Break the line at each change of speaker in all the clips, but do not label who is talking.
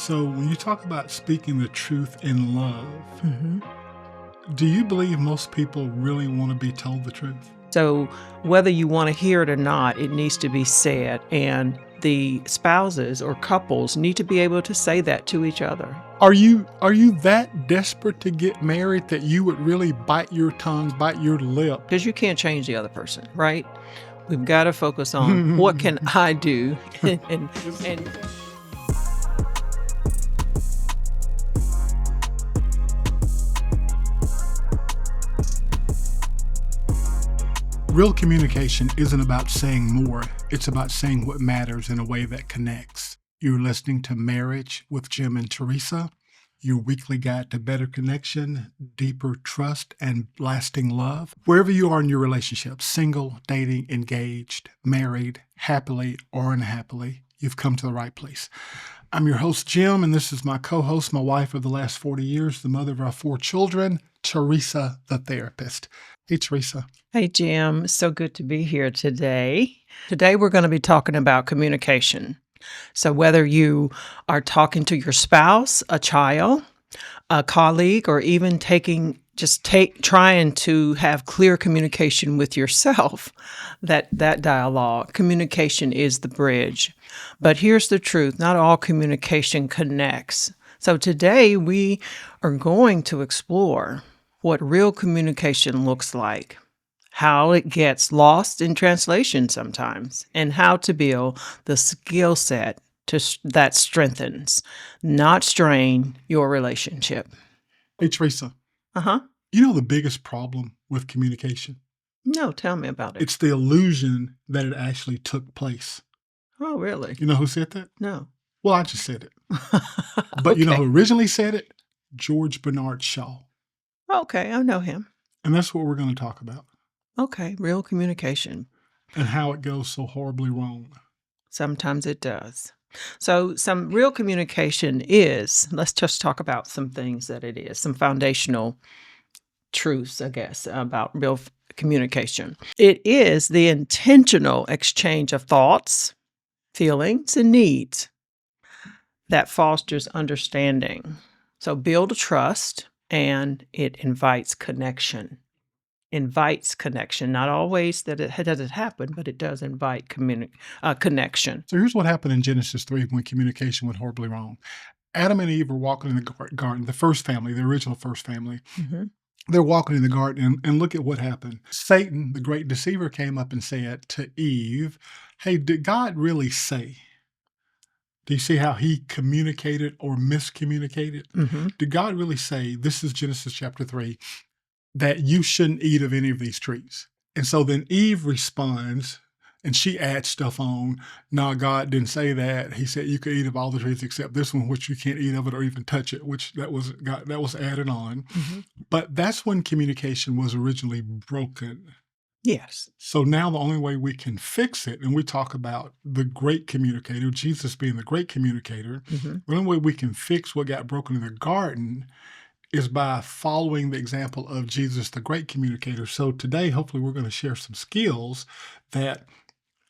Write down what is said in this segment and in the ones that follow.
So, when you talk about speaking the truth in love,
Mhm.
do you believe most people really want to be told the truth?
So whether you want to hear it or not, it needs to be said. And the spouses or couples need to be able to say that to each other.
Are you that desperate to get married that you would really bite your tongue, bite your lip?
Because you can't change the other person, right? We've got to focus on what can I do and
Real communication isn't about saying more, it's about saying what matters in a way that connects. You're listening to Marriage with Jim and Teresa, your weekly guide to better connection, deeper trust, and lasting love. Wherever you are in your relationship, single, dating, engaged, married, happily or unhappily, you've come to the right place. I'm your host, Jim, and this is my co-host, my wife of the last 40 years, the mother of our 4 children, Teresa, the therapist. Hey, Teresa.
Hey, Jim, so good to be here today. Today, we're going to be talking about communication. So, whether you are talking to your spouse, a child, a colleague, or even trying to have clear communication with yourself, that dialogue, communication is the bridge. But here's the truth: not all communication connects. So, today we are going to explore what real communication looks like, how it gets lost in translation sometimes, and how to build the skill set that strengthens, not strain your relationship.
Hey, Teresa.
Uh-huh.
You know the biggest problem with communication?
No, tell me about it.
It's the illusion that it actually took place.
Oh, really?
You know who said that?
No.
Well, I just said it. But you know
Okay.
who originally said it? George Bernard Shaw.
Okay, I know him.
And that's what we're going to talk about
Okay, real communication.
and how it goes so horribly wrong.
Sometimes it does. So, some real communication is, let's just talk about some things that it is, some foundational truths, I guess, about communication. It is the intentional exchange of thoughts, feelings, and needs that fosters understanding. So, build a trust and it invites connection. Invites connection. Not always that it doesn't happen, but it does invite connection.
So here's what happened in Genesis 3 when communication went horribly wrong. Adam and Eve were walking in the garden, the first family, the original first family.
Mhm.
They're walking in the garden, and look at what happened. Satan, the great deceiver, came up and said to Eve, hey, did God really say? Do you see how he communicated or miscommunicated?
Mhm.
Did God really say, this is Genesis chapter 3, that you shouldn't eat of any of these trees? And so then Eve responds, and she adds stuff on. No, God didn't say that. He said you could eat of all the trees except this one, which you can't eat of it or even touch it, which that was added on.
Mhm.
But that's when communication was originally broken.
Yes.
So now the only way we can fix it, and we talk about the great communicator, Jesus being the great communicator,
Mhm.
the only way we can fix what got broken in the garden is by following the example of Jesus, the great communicator. So today, hopefully, we're going to share some skills that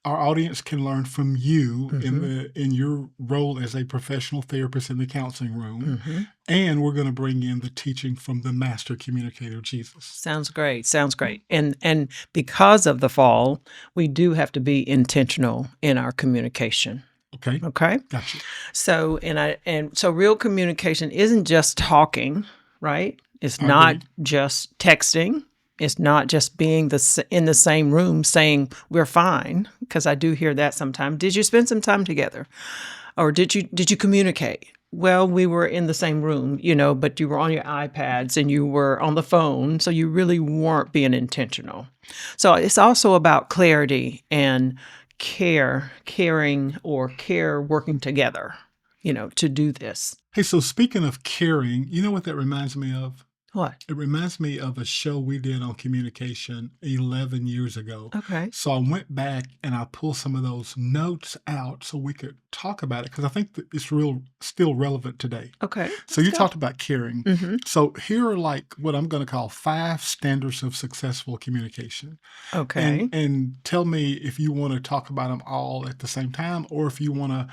our audience can learn from you
Mhm.
in your role as a professional therapist in the counseling room.
Mhm.
And we're going to bring in the teaching from the master communicator, Jesus.
Sounds great. Sounds great. And because of the fall, we do have to be intentional in our communication.
Okay,
Okay?
gotcha.
So so real communication isn't just talking, right? It's
I
not
agree.
just texting. It's not just being in the same room saying we're fine, because I do hear that sometimes. Did you spend some time together? Or did you communicate? Well, we were in the same room, but you were on your iPads and you were on the phone, so you really weren't being intentional. So it's also about clarity and caring or care working together, to do this.
Hey, so speaking of caring, you know what that reminds me of?
What?
It reminds me of a show we did on communication 11 years ago.
Okay.
So I went back and I pulled some of those notes out so we could talk about it because I think that it's still relevant today.
Okay.
So you talked about caring.
Mm-hmm.
So here are like what I'm going to call 5 standards of successful communication.
Okay.
And tell me if you want to talk about them all at the same time or if you want to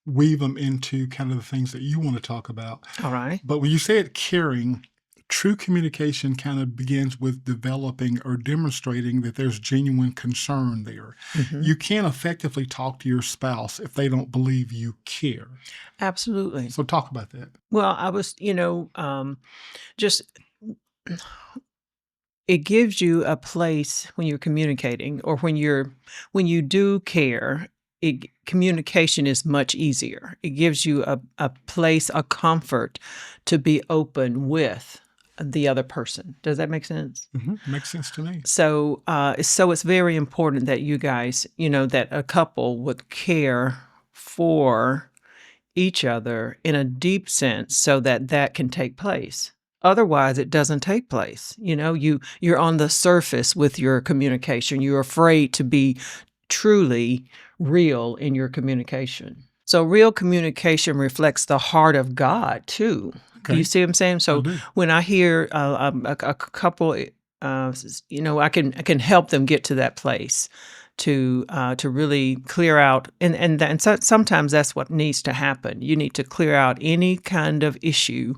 weave them into kind of the things that you want to talk about.
All right.
But when you said caring, true communication kind of begins with developing or demonstrating that there's genuine concern there.
Mhm.
You can't effectively talk to your spouse if they don't believe you care.
Absolutely.
So talk about that.
Well, I was, just it gives you a place when you're communicating or when you do care, communication is much easier. It gives you a place, a comfort to be open with the other person. Does that make sense?
Makes sense to me.
So, it's very important that you guys, that a couple would care for each other in a deep sense so that that can take place. Otherwise, it doesn't take place. You're on the surface with your communication. You're afraid to be truly real in your communication. So real communication reflects the heart of God too. Do you
Okay.
see what I'm saying?
I
So
do.
when I hear a couple, I can help them get to that place to really clear out, and so sometimes that's what needs to happen. You need to clear out any kind of issue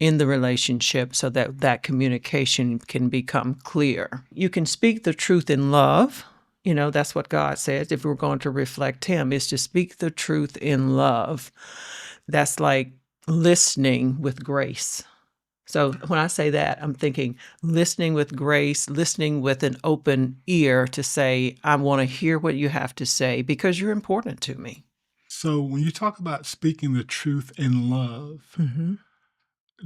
in the relationship so that that communication can become clear. You can speak the truth in love. That's what God says. If we're going to reflect Him, is to speak the truth in love. That's like listening with grace. So when I say that, I'm thinking listening with grace, listening with an open ear to say, I want to hear what you have to say because you're important to me.
So when you talk about speaking the truth in love,
Hmm.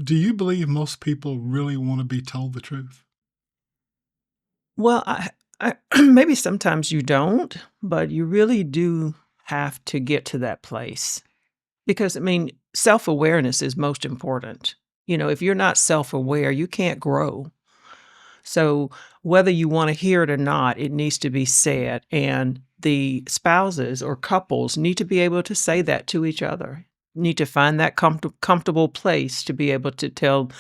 do you believe most people really want to be told the truth?
Well, maybe sometimes you don't, but you really do have to get to that place because, I mean, self awareness is most important. If you're not self aware, you can't grow. So whether you want to hear it or not, it needs to be said. And the spouses or couples need to be able to say that to each other. Need to find that comfortable place to be able to tell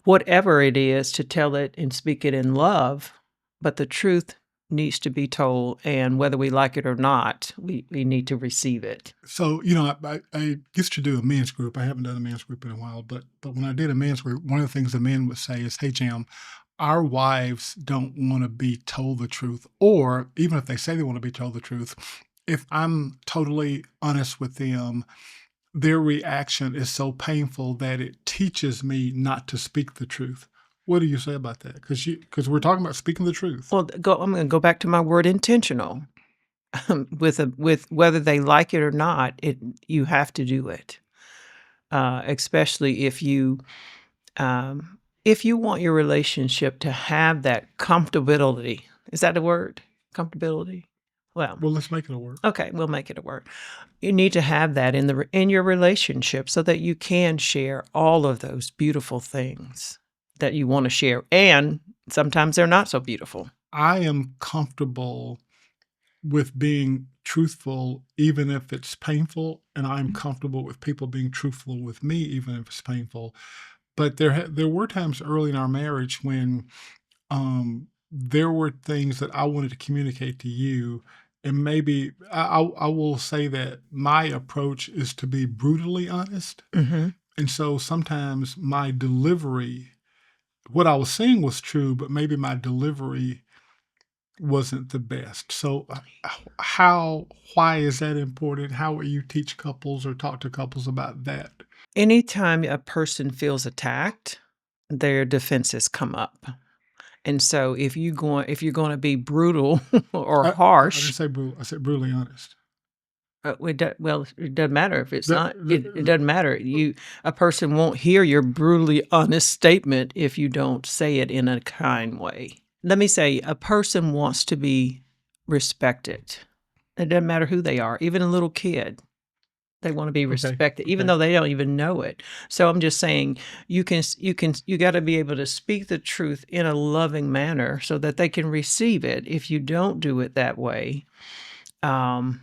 whatever it is, to tell it and speak it in love. But the truth needs to be told. And whether we like it or not, we need to receive it.
So, I used to do a men's group. I haven't done a men's group in a while, but when I did a men's group, one of the things the men would say is, "Hey, Jim, our wives don't want to be told the truth, or even if they say they want to be told the truth, if I'm totally honest with them, their reaction is so painful that it teaches me not to speak the truth." What do you say about that? Because we're talking about speaking the truth.
Well, I'm going to go back to my word intentional. With whether they like it or not, you have to do it. Especially if you want your relationship to have that comfortability. Is that a word? Comfortability? Well,
Well, let's make it a word.
okay, we'll make it a word. You need to have that in your relationship so that you can share all of those beautiful things that you want to share, and sometimes they're not so beautiful.
I am comfortable with being truthful, even if it's painful, and I'm comfortable with people being truthful with me, even if it's painful. But there were times early in our marriage when there were things that I wanted to communicate to you, and maybe I will say that my approach is to be brutally honest,
Mhm.
and so sometimes my delivery, what I was saying was true, but maybe my delivery wasn't the best. So, why is that important? How will you teach couples or talk to couples about that?
Anytime a person feels attacked, their defenses come up. And so if you're gonna be brutal or
I didn't
harsh,
say brutal. I said brutally honest.
it doesn't matter if it's
The,
not it
the,
doesn't matter. A person won't hear your brutally honest statement if you don't say it in a kind way. Let me say, a person wants to be respected. It doesn't matter who they are, even a little kid. They wanna be
okay.
respected even
Okay.
though they don't even know it. So I'm just saying you gotta be able to speak the truth in a loving manner so that they can receive it. If you don't do it that way, um,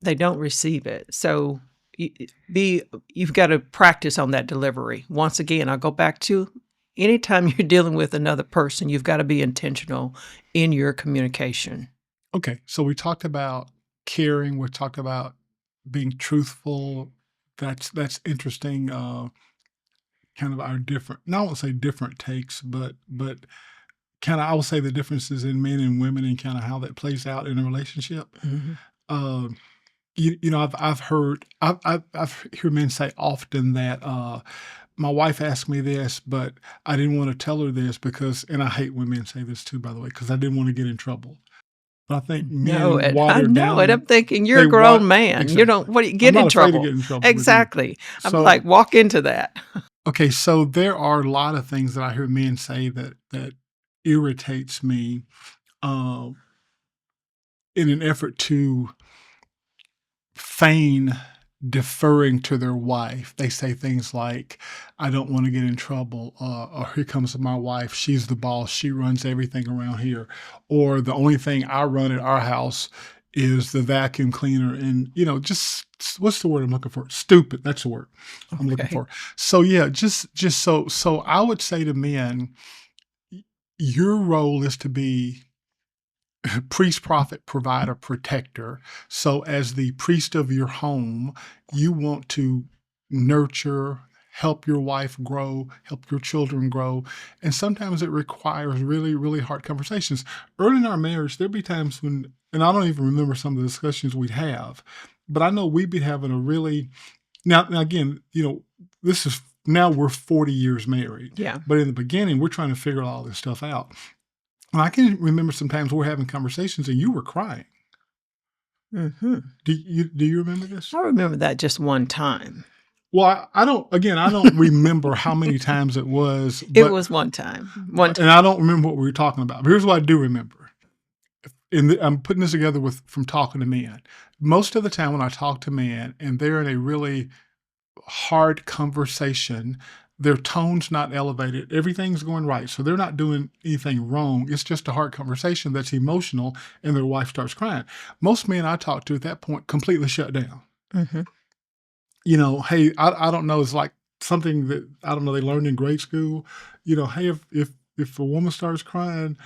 they don't receive it. So y be you've gotta practice on that delivery. Once again, I'll go back to anytime you're dealing with another person, you've gotta be intentional in your communication.
Okay. So we talked about caring. We talked about being truthful. That's interesting. Kind of our different, no, I won't say different takes, but kind of I will say the differences in men and women and kind of how that plays out in a relationship.
Mhm.
Um, I've heard I've heard men say often that my wife asked me this, but I didn't want to tell her this because, and I hate when men say this too, by the way, because I didn't want to get in trouble. But I think
Know
men
it. I
water
know it.
down.
I'm thinking you're
They
a grown
what
man. You don't
exactly.
what do you
I'm
get in
not afraid to
trouble?
get in trouble with you.
Exactly. I'm
So
like, walk into that.
okay, so there are a lot of things that I hear men say that irritates me, um, in an effort to feign deferring to their wife. They say things like, "I don't want to get in trouble," or "Here comes my wife. She's the boss. She runs everything around here," or "The only thing I run at our house is the vacuum cleaner." And just what's the word I'm looking for? Stupid. That's the word I'm looking
Okay.
for. So yeah, just so I would say to men, y- your role is to be priest, prophet, provider, protector. So, as the priest of your home, you want to nurture, help your wife grow, help your children grow. And sometimes it requires really, really hard conversations. Early in our marriage, there'd be times when, and I don't even remember some of the discussions we'd have, but I know we'd be having a really, now again, this is, now we're 40 years married.
Yeah.
But in the beginning, we're trying to figure all this stuff out. And I can remember sometimes we're having conversations and you were crying.
Mhm.
Do you remember this?
I remember that just one time.
Well, I don't. Again, I don't remember how many times it was,
It
but
was one time. One
and
time.
I don't remember what we were talking about. But here's what I do remember. I'm putting this together with from talking to men. Most of the time when I talk to men and they're in a really hard conversation, their tone's not elevated. Everything's going right. So they're not doing anything wrong. It's just a hard conversation that's emotional and their wife starts crying. Most men I talk to at that point completely shut down.
Mhm.
Hey, I don't know. It's like something that I don't know. They learned in grade school. Hey, if a woman starts crying,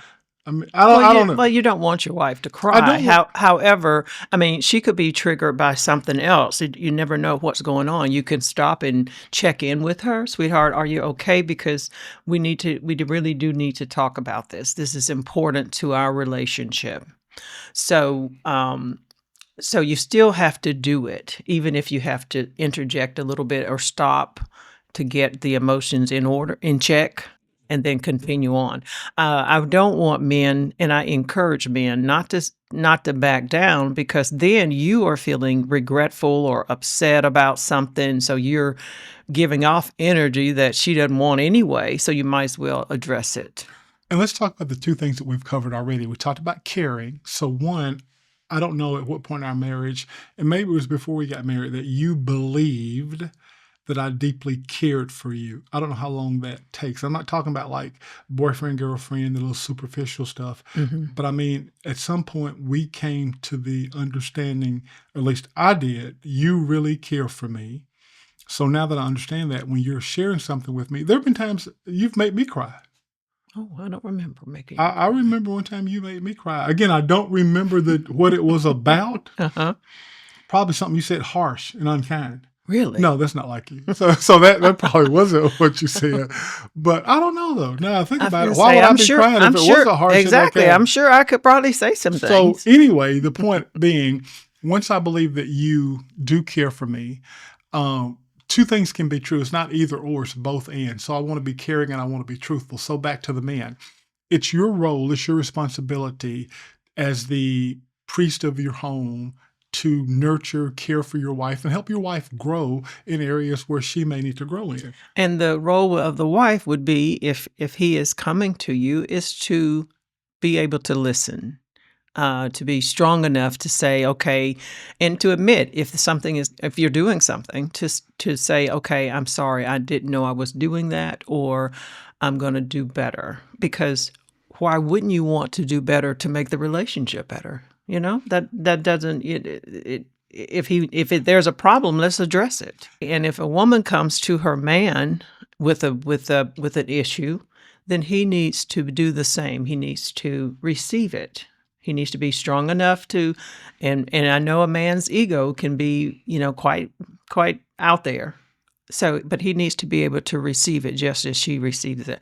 I mean, I don't know.
You don't want your wife to
I
cry.
don't want.
However, I mean, she could be triggered by something else. You never know what's going on. You can stop and check in with her, sweetheart. Are you okay? Because we really do need to talk about this. This is important to our relationship. So, so you still have to do it, even if you have to interject a little bit or stop to get the emotions in order, in check, and then continue on. I don't want men, and I encourage men not to back down because then you are feeling regretful or upset about something. So you're giving off energy that she doesn't want anyway. So you might as well address it.
And let's talk about the two things that we've covered already. We talked about caring. So one, I don't know at what point in our marriage, and maybe it was before we got married, that you believed that I deeply cared for you. I don't know how long that takes. I'm not talking about like boyfriend, girlfriend, the little superficial stuff.
Mhm.
But I mean, at some point we came to the understanding, at least I did, you really care for me. So now that I understand that, when you're sharing something with me, there have been times you've made me cry.
Oh, I don't remember making
I,
you
I
cry.
remember one time you made me cry. Again, I don't remember what it was about.
Uh-huh.
Probably something you said harsh and unkind.
Really?
No, that's not like you. So that probably wasn't what you said. But I don't know though. Now I think
I was
about
gonna
it. Why
say,
would I be crying if
I'm
it
sure
wasn't harsh and
exactly, I'm
unkind?
sure I could probably say some
So
things.
anyway, the point being, once I believe that you do care for me, um, two things can be true. It's not either or, it's both and. So I want to be caring and I want to be truthful. So back to the man. It's your role, it's your responsibility as the priest of your home to nurture, care for your wife, and help your wife grow in areas where she may need to grow in.
And the role of the wife would be if he is coming to you is to be able to listen, to be strong enough to say, okay, and to admit if you're doing something, to say, okay, I'm sorry, I didn't know I was doing that, or I'm going to do better. Because why wouldn't you want to do better to make the relationship better? That doesn't it. There's a problem, let's address it. And if a woman comes to her man with an issue, then he needs to do the same. He needs to receive it. He needs to be strong enough to, and I know a man's ego can be, quite out there. So, but he needs to be able to receive it just as she receives it.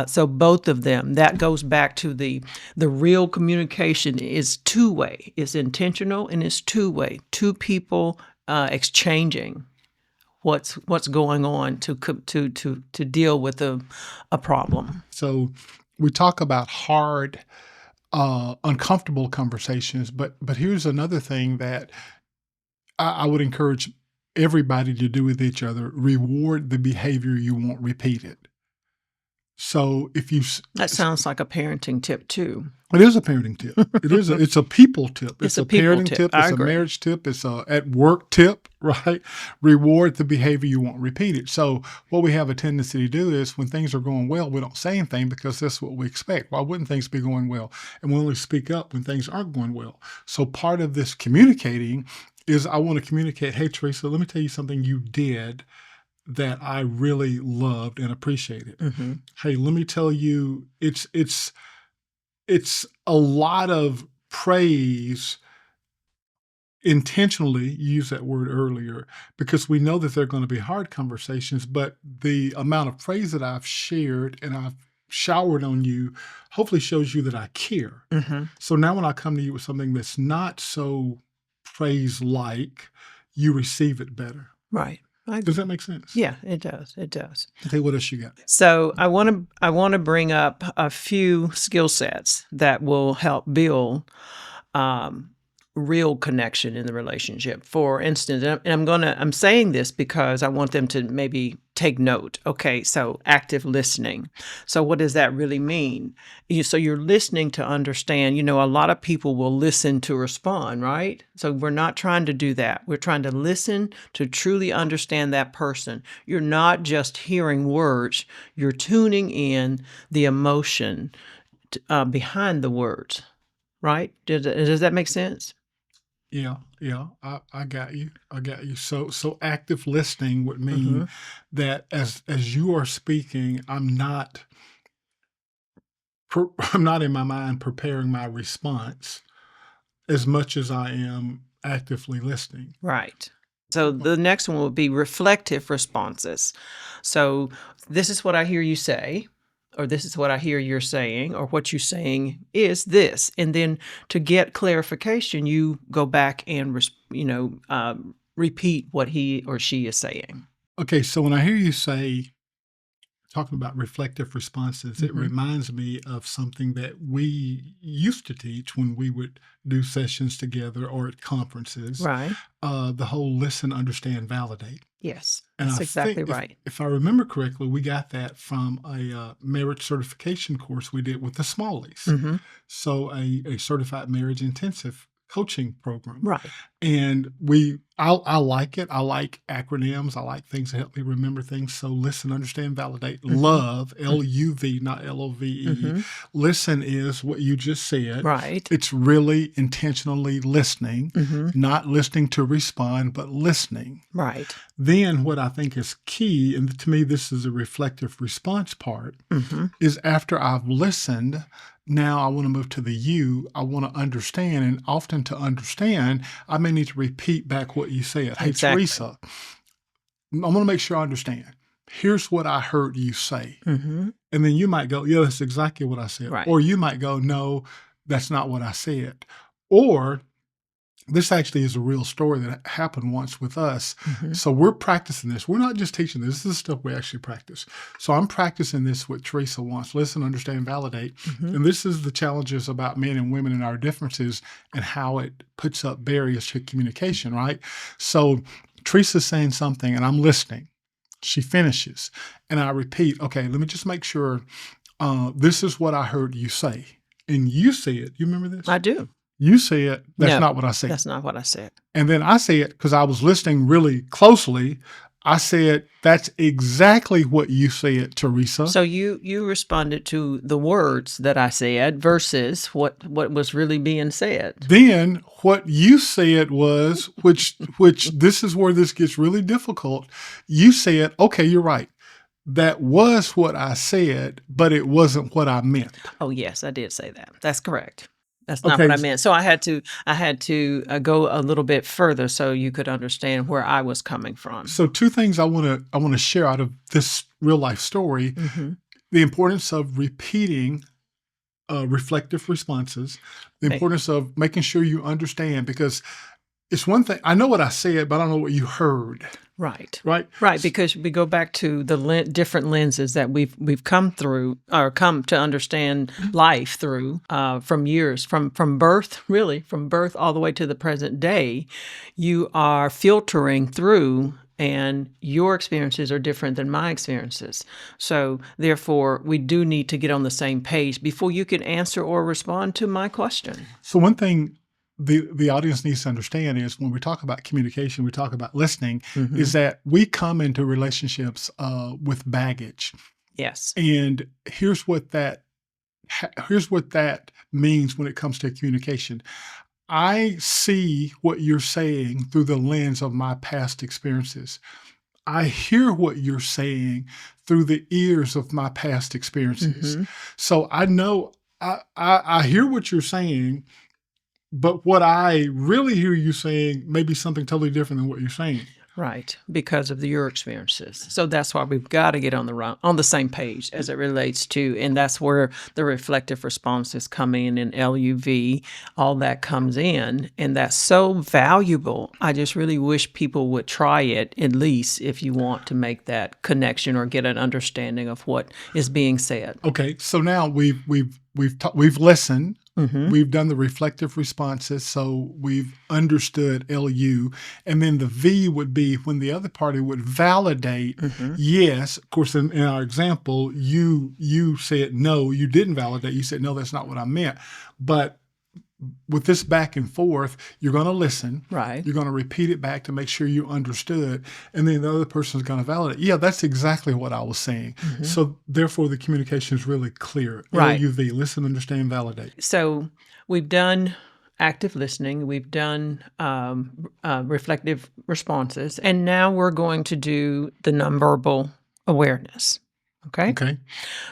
So both of them, that goes back to the real communication is two-way. It's intentional and it's two-way. Two people exchanging what's going on to deal with a problem.
So we talk about hard, uncomfortable conversations, but here's another thing that I would encourage everybody to do with each other: reward the behavior you want repeated. So if you
That sounds like a parenting tip too.
it is a parenting tip. It's a people tip.
It's
a
a people
parenting
tip.
tip.
I
It's a
agree.
marriage tip. It's a at work tip, right? Reward the behavior you want repeated. So what we have a tendency to do is when things are going well, we don't say anything because that's what we expect. Why wouldn't things be going well? And we only speak up when things aren't going well. So part of this communicating is I want to communicate, hey, Teresa, let me tell you something you did that I really loved and appreciated.
Mm-hmm.
Hey, let me tell you, it's a lot of praise intentionally. You used that word earlier because we know that they're going to be hard conversations, but the amount of praise that I've shared and I've showered on you hopefully shows you that I care.
Mm-hmm.
So now when I come to you with something that's not so praise-like, you receive it better.
Right.
Does that make sense?
Yeah, it does. It does.
Okay, what else you got?
So I want to bring up a few skill sets that will help build real connection in the relationship. For instance, and I'm saying this because I want them to maybe take note. Okay, so active listening. So what does that really mean? So you're listening to understand. A lot of people will listen to respond, right? So we're not trying to do that. We're trying to listen to truly understand that person. You're not just hearing words. You're tuning in the emotion behind the words, right? Does that make sense?
Yeah, I got you. So active listening would mean
Mm-hmm.
that as you are speaking, I'm not I'm not in my mind preparing my response as much as I am actively listening.
Right. So the next one would be reflective responses. So this is what I hear you say, or this is what I hear you're saying, or what you're saying is this. And then to get clarification, you go back and repeat what he or she is saying.
Okay, so when I hear you say talking about reflective responses, it
Mhm.
reminds me of something that we used to teach when we would do sessions together or at conferences.
Right.
The whole listen, understand, validate.
Yes,
And
that's
I
exactly
think
right.
if I remember correctly, we got that from a marriage certification course we did with the Smalleys.
Hmm.
So a certified marriage intensive coaching program.
Right.
And I like it. I like acronyms. I like things that help me remember things. So listen, understand, validate,
Mhm.
love, LUV, not LOVE.
Hmm.
Listen is what you just said.
Right.
It's really intentionally listening,
Hmm.
not listening to respond, but listening.
Right.
Then what I think is key, and to me this is a reflective response part,
Hmm.
is after I've listened, now I want to move to the you. I want to understand, and often to understand, I may need to repeat back what you said. Hey,
Exactly.
Teresa, I want to make sure I understand. Here's what I heard you say.
Hmm.
And then you might go, yeah, that's exactly what I said.
Right.
Or you might go, no, that's not what I said. Or this actually is a real story that happened once with us.
Hmm.
So we're practicing this. We're not just teaching this. This is stuff we actually practice. So I'm practicing this with Teresa once. Listen, understand, validate.
Hmm.
And this is the challenges about men and women and our differences and how it puts up barriers to communication, right? So Teresa's saying something and I'm listening. She finishes and I repeat, okay, let me just make sure this is what I heard you say. And you said, you remember this?
I do.
You said, that's
No,
not what I said.
That's not what I said.
And then I said, because I was listening really closely, I said, that's exactly what you said, Teresa.
So you responded to the words that I said versus what was really being said.
Then what you said was, which this is where this gets really difficult. You said, okay, you're right. That was what I said, but it wasn't what I meant.
Oh yes, I did say that. That's correct. That's not what
Okay.
I meant. So I had to go a little bit further so you could understand where I was coming from.
So two things I want to share out of this real life story:
Mhm.
the importance of repeating reflective responses, the
May
importance of making sure you understand, because it's one thing I know what I said, but I don't know what you heard.
Right.
Right?
Right, because we go back to the different lenses that we've come through or come to understand life through from years, from birth, really, from birth all the way to the present day. You are filtering through, and your experiences are different than my experiences. So, therefore, we do need to get on the same page before you can answer or respond to my question.
So one thing the audience needs to understand is when we talk about communication, we talk about listening, is
Mhm.
that we come into relationships with baggage,
Yes.
and here's what that means when it comes to communication. I see what you're saying through the lens of my past experiences. I hear what you're saying through the ears of my past experiences.
Mhm.
So I know I hear what you're saying, but what I really hear you saying may be something totally different than what you're saying.
Right, because of your experiences. So that's why we've got to get on the same page as it relates to, and that's where the reflective responses come in, and LUV, all that comes in, and that's so valuable. I just really wish people would try it, at least if you want to make that connection or get an understanding of what is being said.
Okay, so now we've listened.
Mm-hmm.
We've done the reflective responses, so we've understood LU. And then the V would be when the other party would validate,
Mm-hmm.
yes. Of course, in our example, you said no, you didn't validate. You said, no, that's not what I meant. But with this back and forth, you're going to listen.
Right.
You're going to repeat it back to make sure you understood. And then the other person is going to validate. Yeah, that's exactly what I was saying.
Mm-hmm.
So therefore, the communication is really clear.
Right.
LUV, listen, understand, validate.
So we've done active listening, we've done reflective responses, and now we're going to do the nonverbal awareness. Okay.
Okay.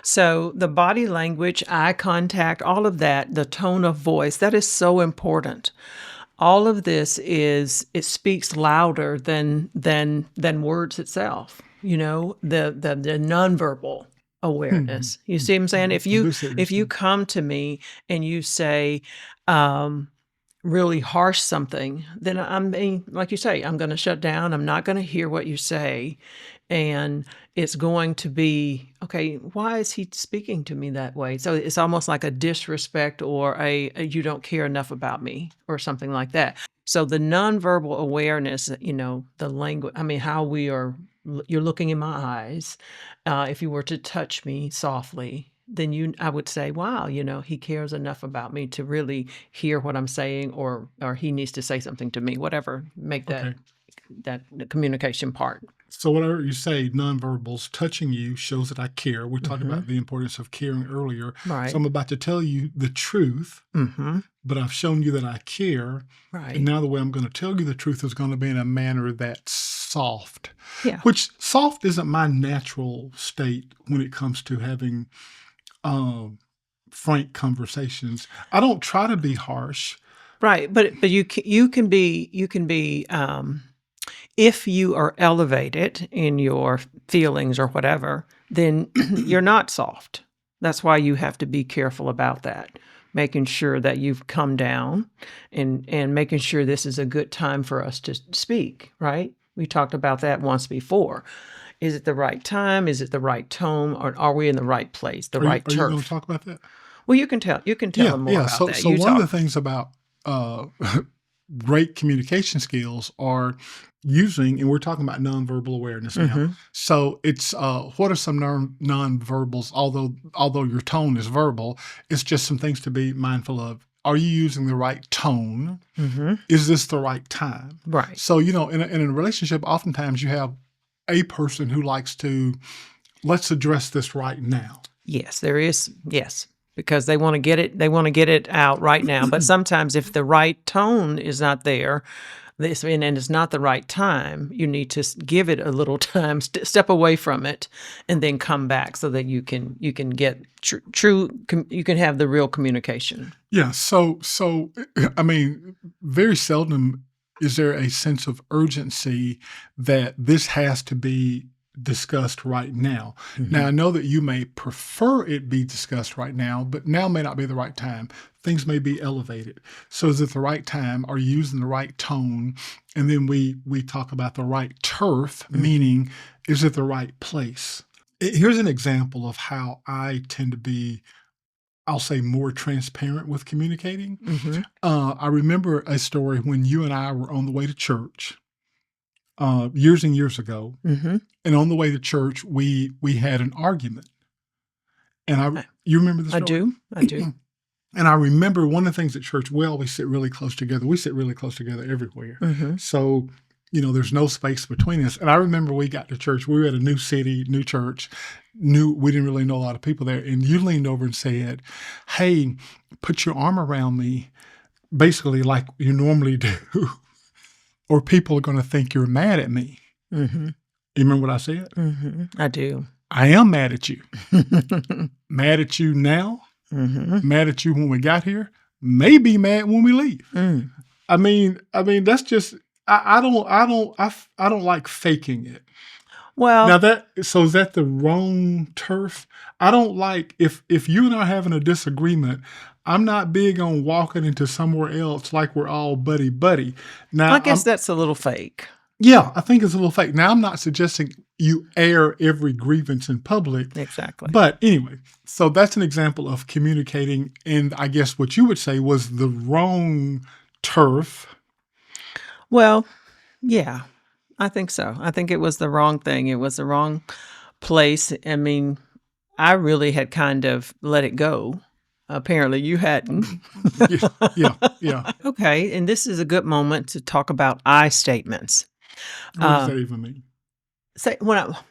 So the body language, eye contact, all of that, the tone of voice, that is so important. All of this it speaks louder than words itself. You know, the nonverbal awareness. You see what I'm saying? If
I
you
do see what you're
if you
saying.
come to me and you say really harsh something, then like you say, I'm going to shut down. I'm not going to hear what you say. And it's going to be, okay, why is he speaking to me that way? So it's almost like a disrespect or a you don't care enough about me or something like that. So the nonverbal awareness, the language, how you're looking in my eyes. If you were to touch me softly, then I would say, wow, he cares enough about me to really hear what I'm saying, or he needs to say something to me, whatever, make
Okay.
that the communication part.
So whatever you say, nonverbals, touching you shows that I care. We talked
Mhm.
about the importance of caring earlier. So
Right.
I'm about to tell you the truth,
Mhm.
but I've shown you that I care. And
Right.
now the way I'm going to tell you the truth is going to be in a manner that's soft,
Yeah.
which soft isn't my natural state when it comes to having frank conversations. I don't try to be harsh.
Right. But you can be if you are elevated in your feelings or whatever, then you're not soft. That's why you have to be careful about that. Making sure that you've come down and making sure this is a good time for us to speak, right? We talked about that once before. Is it the right time? Is it the right tone? Or are we in the right place, the right
Are you going to
turf?
talk about that?
Well, you can tell them more
Yeah.
about that.
So
You
one of the
talk.
things about uh, great communication skills are using, and we're talking about nonverbal awareness now.
Mhm.
So it's what are some nonverbals? Although your tone is verbal, it's just some things to be mindful of. Are you using the right tone?
Mhm.
Is this the right time?
Right.
So in a relationship, oftentimes you have a person who likes to, let's address this right now.
Yes, there is. Yes, because they want to get it out right now. But sometimes if the right tone is not there, this and it's not the right time, you need to give it a little time, step away from it, and then come back so that you can get you can have the real communication.
Yeah. So, I mean, very seldom is there a sense of urgency that this has to be discussed right now. Now, I know that you may prefer it be discussed right now, but now may not be the right time. Things may be elevated. So is it the right time? Are you using the right tone? And then we talk about the right turf, meaning is it the right place? Here's an example of how I tend to be, I'll say, more transparent with communicating. I remember a story when you and I were on the way to church years and years ago. And on the way to church, we had an argument. And you remember this story?
I do.
And I remember one of the things at church, we always sit really close together. We sit really close together everywhere. So, there's no space between us. And I remember we got to church. We were at a new city, new church, we didn't really know a lot of people there. And you leaned over and said, "Hey, put your arm around me," basically like you normally do, or people are going to think you're mad at me. You remember what I said?
I do.
I am mad at you. Mad at you now. Mad at you when we got here. Maybe mad when we leave. I mean, that's just I don't like faking it.
Well,
Now is that the wrong turf? I don't like if you and I are having a disagreement. I'm not big on walking into somewhere else like we're all buddy. Now
I guess that's a little fake.
Yeah, I think it's a little fake. Now I'm not suggesting you air every grievance in public.
Exactly.
But anyway, so that's an example of communicating, and I guess what you would say was the wrong turf.
Well, yeah, I think so. I think it was the wrong thing. It was the wrong place. I mean, I really had kind of let it go. Apparently you hadn't.
Yeah.
Okay, and this is a good moment to talk about I statements.
What does that even mean?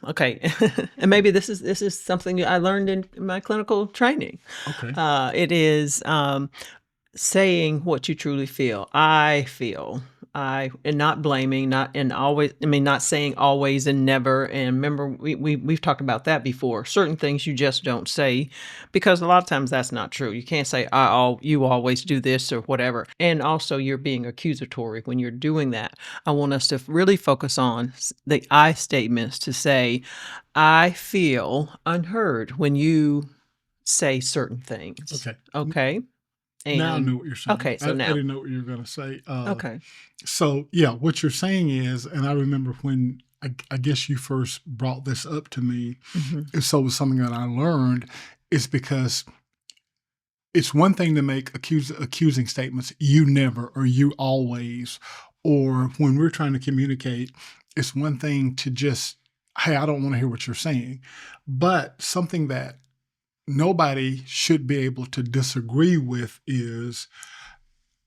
Okay, and maybe this is something I learned in my clinical training.
Okay.
It is saying what you truly feel. I feel. And not blaming, not saying always and never. And remember, we've talked about that before. Certain things you just don't say because a lot of times that's not true. You can't say, you always do this or whatever. And also you're being accusatory when you're doing that. I want us to really focus on the I statements to say, I feel unheard when you say certain things. Okay. And
now I know what you're saying.
Okay, so
I
now.
didn't know what you were going to say.
Okay.
So, yeah, what you're saying is, and I remember when I guess you first brought this up to me, so it was something that I learned, is because it's one thing to make accusing statements, you never or you always, or when we're trying to communicate, it's one thing to just, hey, I don't want to hear what you're saying. But something that nobody should be able to disagree with is,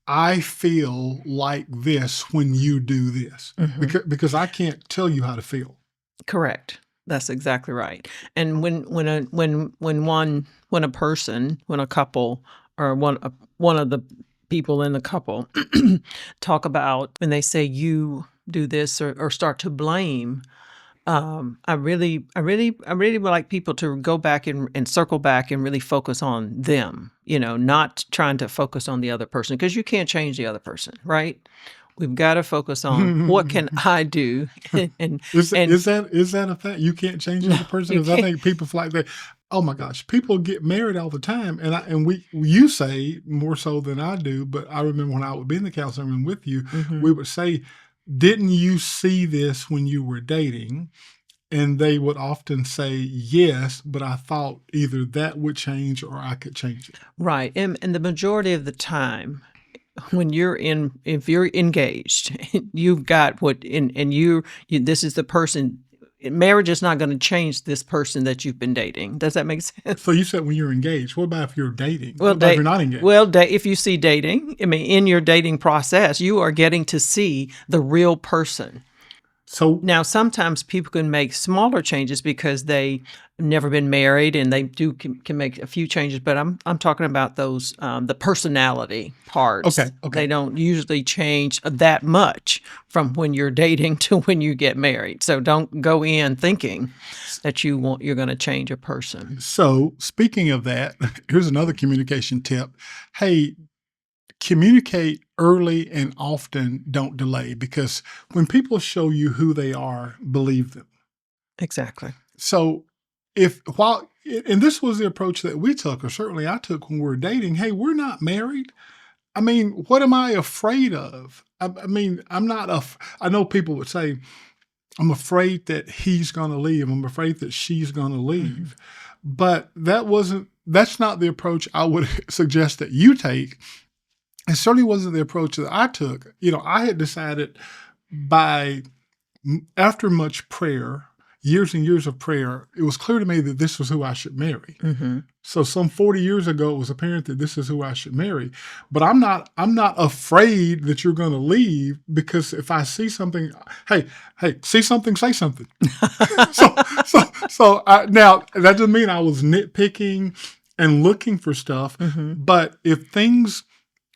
I feel like this when you do this, because I can't tell you how to feel.
Correct. That's exactly right. And when a person, when a couple, or one of the people in the couple talk about when they say you do this or start to blame. I really would like people to go back and circle back and really focus on them, not trying to focus on the other person, because you can't change the other person, right? We've got to focus on what can I do. And
is that a fact? You can't change the other person? Because I think people feel like that. Oh my gosh, people get married all the time, and you say more so than I do. But I remember when I would be in the counseling room with you, we would say, didn't you see this when you were dating? And they would often say, yes, but I thought either that would change or I could change it.
Right. And the majority of the time, when if you're engaged, you've got this is the person. Marriage is not going to change this person that you've been dating. Does that make sense?
So you said when you're engaged. What about if you're dating? Well, what about if you're not engaged?
Well, if you see dating, in your dating process, you are getting to see the real person.
So
Now, sometimes people can make smaller changes because they never been married and they can make a few changes, but I'm talking about those the personality parts.
okay.
They don't usually change that much from when you're dating to when you get married. So don't go in thinking that you're going to change a person.
So speaking of that, here's another communication tip. Hey, communicate early and often, don't delay, because when people show you who they are, believe them.
Exactly.
So and this was the approach that we took, or certainly I took when we were dating. Hey, we're not married. I mean, what am I afraid of? I mean, I know people would say, I'm afraid that he's going to leave. I'm afraid that she's going to leave. But that's not the approach I would suggest that you take. It certainly wasn't the approach that I took. I had decided after much prayer, years and years of prayer, it was clear to me that this was who I should marry. So some 40 years ago, it was apparent that this is who I should marry. But I'm not afraid that you're going to leave, because if I see something, hey, see something, say something. Now that doesn't mean I was nitpicking and looking for stuff. But if things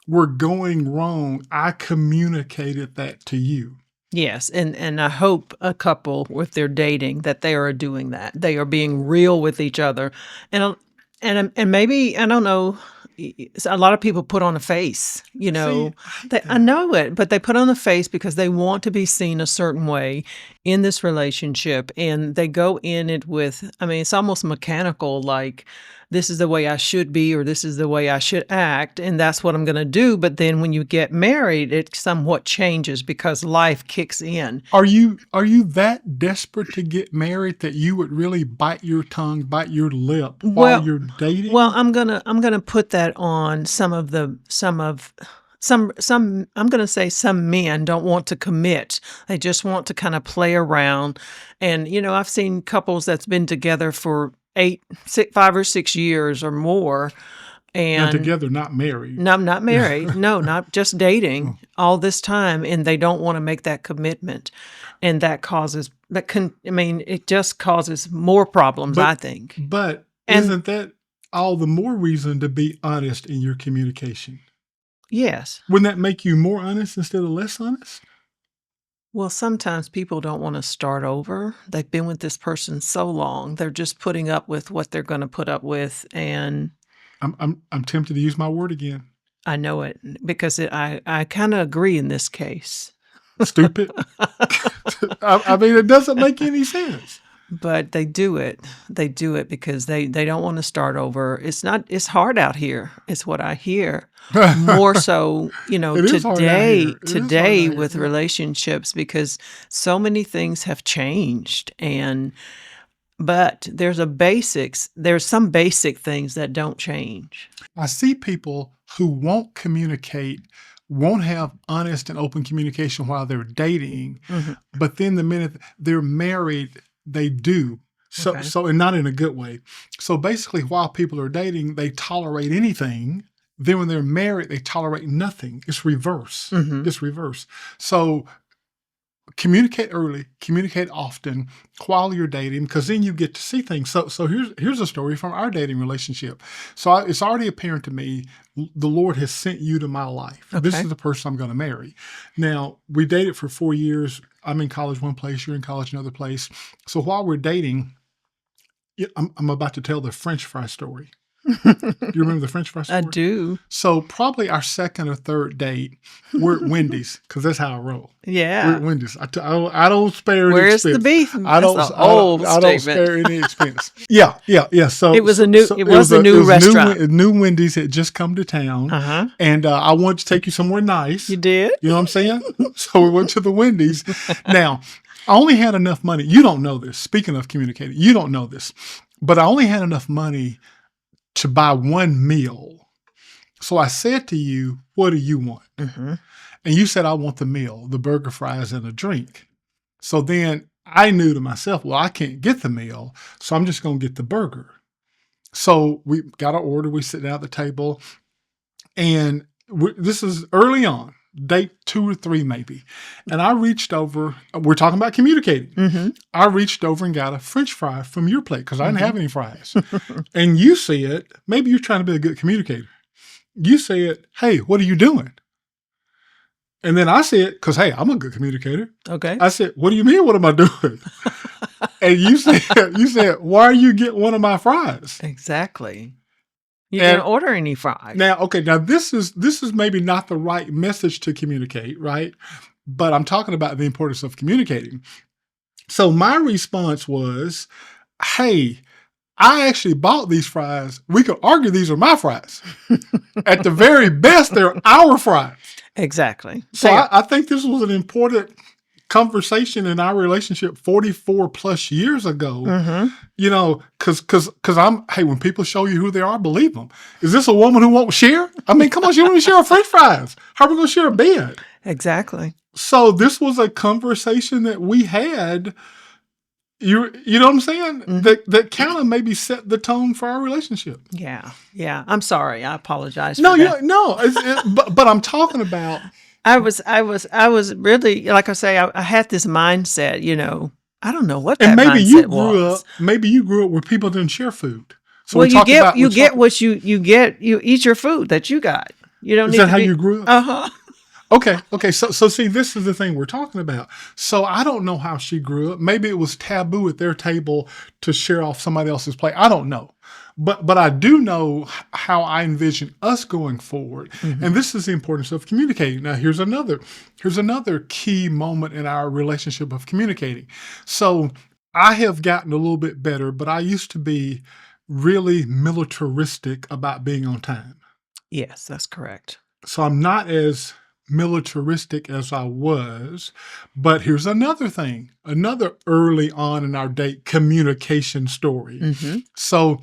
were going wrong, I communicated that to you.
Yes, and I hope a couple, if they're dating, that they are doing that. They are being real with each other, and maybe, I don't know. A lot of people put on a face.
See,
I know it, but they put on a face because they want to be seen a certain way in this relationship, and they go in it with. I mean, it's almost mechanical, like, this is the way I should be, or this is the way I should act, and that's what I'm going to do. But then when you get married, it somewhat changes because life kicks in.
Are you that desperate to get married that you would really bite your tongue, bite your lip while you're dating?
Well, I'm gonna put that on some I'm gonna say some men don't want to commit. They just want to kind of play around. And I've seen couples that's been together for 5 or 6 years or more.
Now
And
together, not married.
no, I'm not married. No, not just dating all this time, and they don't want to make that commitment, and it just causes more problems, I think.
But isn't that all the more reason to be honest in your communication?
Yes.
Wouldn't that make you more honest instead of less honest?
Well, sometimes people don't want to start over. They've been with this person so long, they're just putting up with what they're going to put up with, and
I'm tempted to use my word again.
I know it because I kind of agree in this case.
Stupid. I mean, it doesn't make any sense.
But they do it. They do it because they don't want to start over. It's hard out here. It's what I hear. More so,
It is hard out here. It is hard
today
out
with
here.
relationships, because so many things have changed, but there's some basic things that don't change.
I see people who won't communicate, won't have honest and open communication while they're dating, but then the minute they're married, they do.
Okay.
So, and not in a good way. So basically, while people are dating, they tolerate anything. Then when they're married, they tolerate nothing. It's reverse. It's reverse. So communicate early, communicate often while you're dating, because then you get to see things. So here's a story from our dating relationship. So it's already apparent to me the Lord has sent you to my life. This
Okay.
is the person I'm going to marry. Now, we dated for 4 years. I'm in college one place, you're in college another place. So while we're dating, I'm about to tell the French fry story. Do you remember the French fry story?
I do.
So probably our second or third date, we're at Wendy's, because that's how I roll. We're
Yeah.
at Wendy's. I don't spare any
Where's the
expense.
beef?
I don't.
That's an
I don't-
old
I don't
statement.
spare any expense. Yeah. So
It was a new restaurant.
New Wendy's had just come to town,
Uh-huh.
and I wanted to take you somewhere nice.
You did?
You know what I'm saying? So we went to the Wendy's. Now, I only had enough money. You don't know this. Speaking of communicating, you don't know this, but I only had enough money to buy one meal. So I said to you, what do you want?
Mm-hmm.
And you said, I want the meal, the burger, fries, and a drink. So then I knew to myself, well, I can't get the meal, so I'm just going to get the burger. So we got our order. We sit down at the table, and this is early on. date 2 or 3 maybe. And I reached over, we're talking about communicating.
Mm-hmm.
I reached over and got a French fry from your plate because I didn't have any fries.
Mm-hmm.
And you said, maybe you're trying to be a good communicator. You said, hey, what are you doing? And then I said, because, hey, I'm a good communicator.
Okay.
I said, what do you mean, what am I doing? And you said, why are you getting one of my fries?
Exactly. You
And
didn't order any fries.
now, this is maybe not the right message to communicate, right? But I'm talking about the importance of communicating. So my response was, hey, I actually bought these fries. We could argue these are my fries. At the very best, they're our fries.
Exactly.
So I think this was an important conversation in our relationship 44 plus years ago,
Mm-hmm.
you know, because hey, when people show you who they are, believe them. Is this a woman who won't share? I mean, come on, she won't even share her French fries. How are we going to share a bed?
Exactly.
So this was a conversation that we had. You know what I'm saying?
Mm-hmm.
That kind of maybe set the tone for our relationship.
Yeah. Yeah. I'm sorry. I apologize
No,
for that.
no. But I'm talking about.
I was really, like I say, I had this mindset, you know, I don't know what that
And maybe
mindset
you grew
was.
up. Maybe you grew up where people didn't share food. So
Well,
we talked about
you eat your food that you got. You don't
Is
need
that
to
how
be.
you grew up?
Uh-huh.
Okay. So see, this is the thing we're talking about. So I don't know how she grew up. Maybe it was taboo at their table to share off somebody else's plate. I don't know. But I do know how I envision us going forward.
Mm-hmm.
And this is the importance of communicating. Now, here's another key moment in our relationship of communicating. So I have gotten a little bit better, but I used to be really militaristic about being on time.
Yes, that's correct.
So I'm not as militaristic as I was. But here's another thing, another early on in our date communication story.
Mm-hmm.
So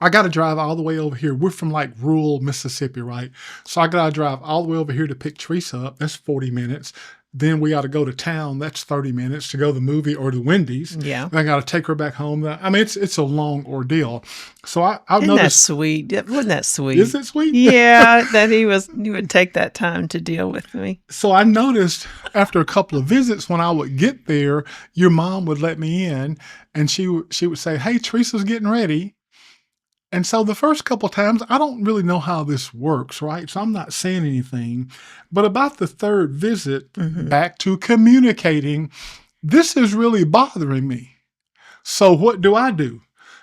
I got to drive all the way over here. We're from like rural Mississippi, right? So I got to drive all the way over here to pick Teresa up. That's 40 minutes. Then we got to go to town. That's 30 minutes to go to the movie or the Wendy's.
Yeah.
Then I got to take her back home. I mean, it's a long ordeal. So I'll
Isn't that
notice.
sweet? Wasn't that sweet?
Is it sweet?
Yeah, that he would take that time to deal with me.
So I noticed after a couple of visits, when I would get there, your mom would let me in, and she would say, "Hey, Teresa's getting ready." And so the first couple of times, I don't really know how this works, right? So I'm not saying anything. But about the third visit, back to communicating, this is really bothering me. So what do?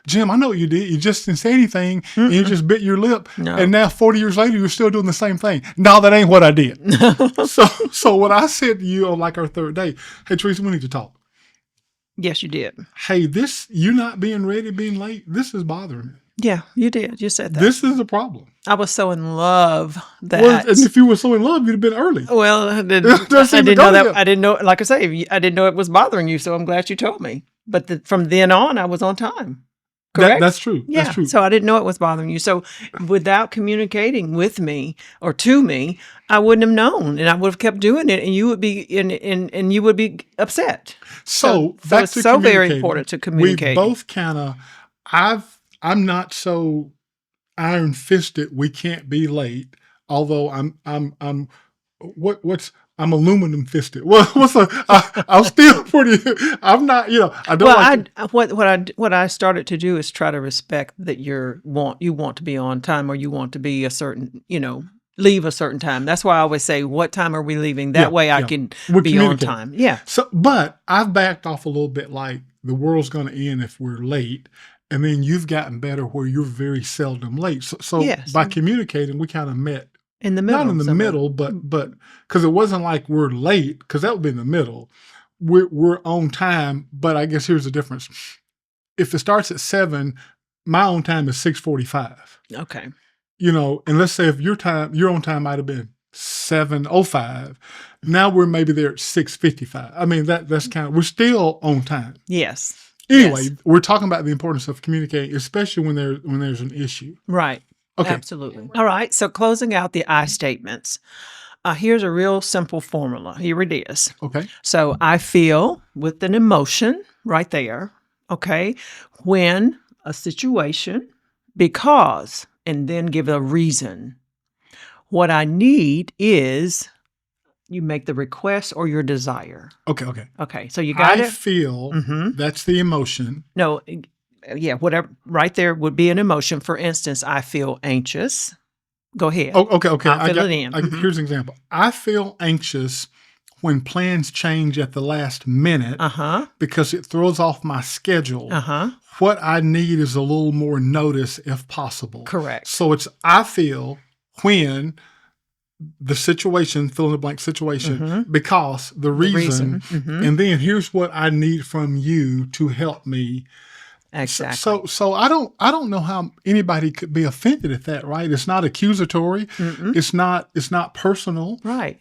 Jim, I know what you did. You just didn't say anything. And you just bit your lip.
No.
And now 40 years later, you're still doing the same thing. No, that ain't what I did. So what I said to you on like our third day, hey, Teresa, we need to talk.
Yes, you did.
Hey, you not being ready, being late, this is bothering me.
Yeah, you did. You said that.
This is a problem.
I was so in love that.
Well, and if you were so in love, you'd have been early.
Well, I didn't know that. I didn't know. Like I say, I didn't know it was bothering you. So I'm glad you told me. But from then on, I was on time. Correct.
That's true.
Yeah.
That's true.
So I didn't know it was bothering you. So without communicating with me or to me, I wouldn't have known, and I would have kept doing it, and you would be and you would be upset.
So
back it's to so very important to communicate.
We both kind of. I'm not so iron fisted. We can't be late. Although I'm aluminum fisted. I'm still pretty. I'm not. I don't.
What I started to do is try to respect that you want to be on time, or you want to be a certain leave a certain time. That's why I always say, what time are we leaving? That way I can be on time. Yeah.
So, but I've backed off a little bit. Like the world's going to end if we're late. And then you've gotten better where you're very seldom late. So
yes.
By communicating, we kind of met
in the middle.
Not in the middle, but because it wasn't like we're late, because that would be in the middle. We're on time, but I guess here's the difference. If it starts at 7, my own time is 6:45.
Okay.
And let's say if your own time might have been 7:05. Now we're maybe there at 6:55. I mean that's we're still on time.
Yes.
Anyway,
yes.
We're talking about the importance of communicating, especially when there's an issue.
Right.
Okay.
Absolutely. All right. So closing out the I statements. Here's a real simple formula. Here it is.
Okay.
So I feel with an emotion right there. Okay. When a situation, because, and then give a reason. What I need is you make the request or your desire.
Okay.
Okay, so you got
I
it?
feel that's the emotion.
No, yeah, whatever. Right there would be an emotion. For instance, I feel anxious. Go ahead.
Oh, okay.
I'll fill it in.
Here's an example. I feel anxious when plans change at the last minute because it throws off my schedule. What I need is a little more notice if possible.
Correct.
So I feel when the situation, fill in the blank situation, because the reason, and then here's what I need from you to help me.
Exactly.
So I don't know how anybody could be offended at that, right? It's not accusatory. It's not personal.
Right.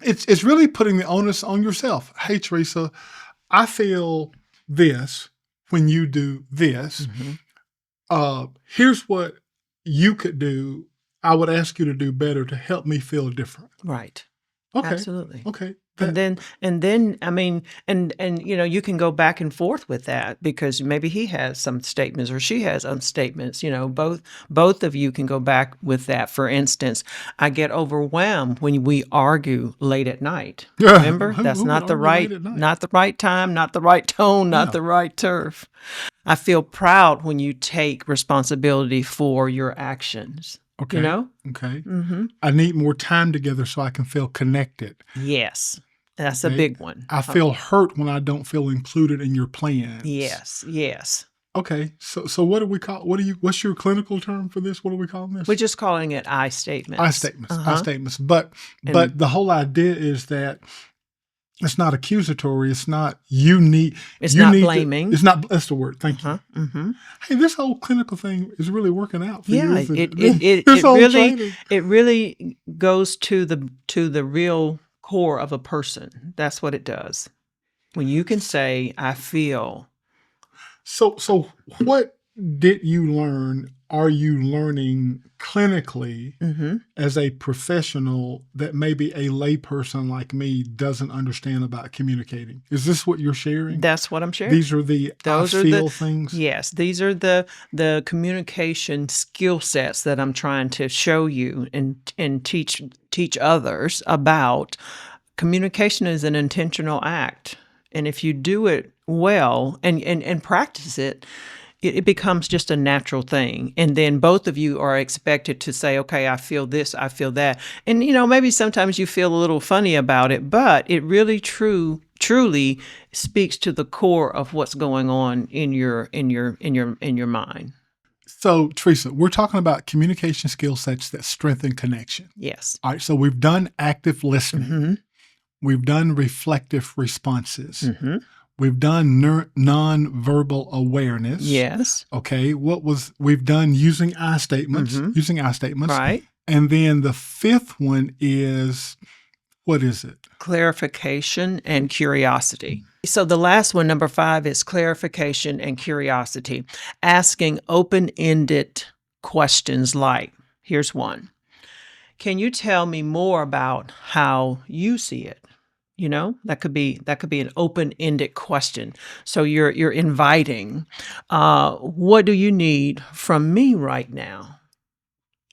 It's really putting the onus on yourself. Hey, Teresa, I feel this when you do this. Here's what you could do. I would ask you to do better to help me feel different.
Right.
Okay.
Absolutely.
Okay.
And then, I mean, and you can go back and forth with that because maybe he has some statements or she has some statements. Both of you can go back with that. For instance, I get overwhelmed when we argue late at night. Remember, that's not the right time, not the right tone, not the right turf. I feel proud when you take responsibility for your actions.
Okay. Okay. I need more time together so I can feel connected.
Yes. That's a big one.
I feel hurt when I don't feel included in your plans.
Yes.
Okay. So what do we call, what's your clinical term for this? What are we calling this?
We're just calling it I statements.
I statements. But the whole idea is that it's not accusatory. It's not
It's not blaming.
That's the word. Thank you. Hey, this whole clinical thing is really working out for you.
It really goes to the real core of a person. That's what it does. When you can say, I feel.
So what did you learn? Are you learning clinically as a professional that maybe a layperson like me doesn't understand about communicating? Is this what you're sharing?
That's what I'm sharing.
These are the things?
Yes, these are the communication skill sets that I'm trying to show you and teach others about. Communication is an intentional act. And if you do it well and practice it, it becomes just a natural thing. And then both of you are expected to say, okay, I feel this, I feel that. And, maybe sometimes you feel a little funny about it, but it really truly speaks to the core of what's going on in your mind.
So, Teresa, we're talking about communication skill sets that strengthen connection.
Yes.
All right. So we've done active listening. We've done reflective responses. We've done nonverbal awareness.
Yes.
Okay. We've done using I statements.
Right.
And then the fifth one is, what is it?
Clarification and curiosity. So the last one, number 5, is clarification and curiosity. Asking open-ended questions like, here's one. Can you tell me more about how you see it? That could be an open-ended question. So you're inviting, what do you need from me right now?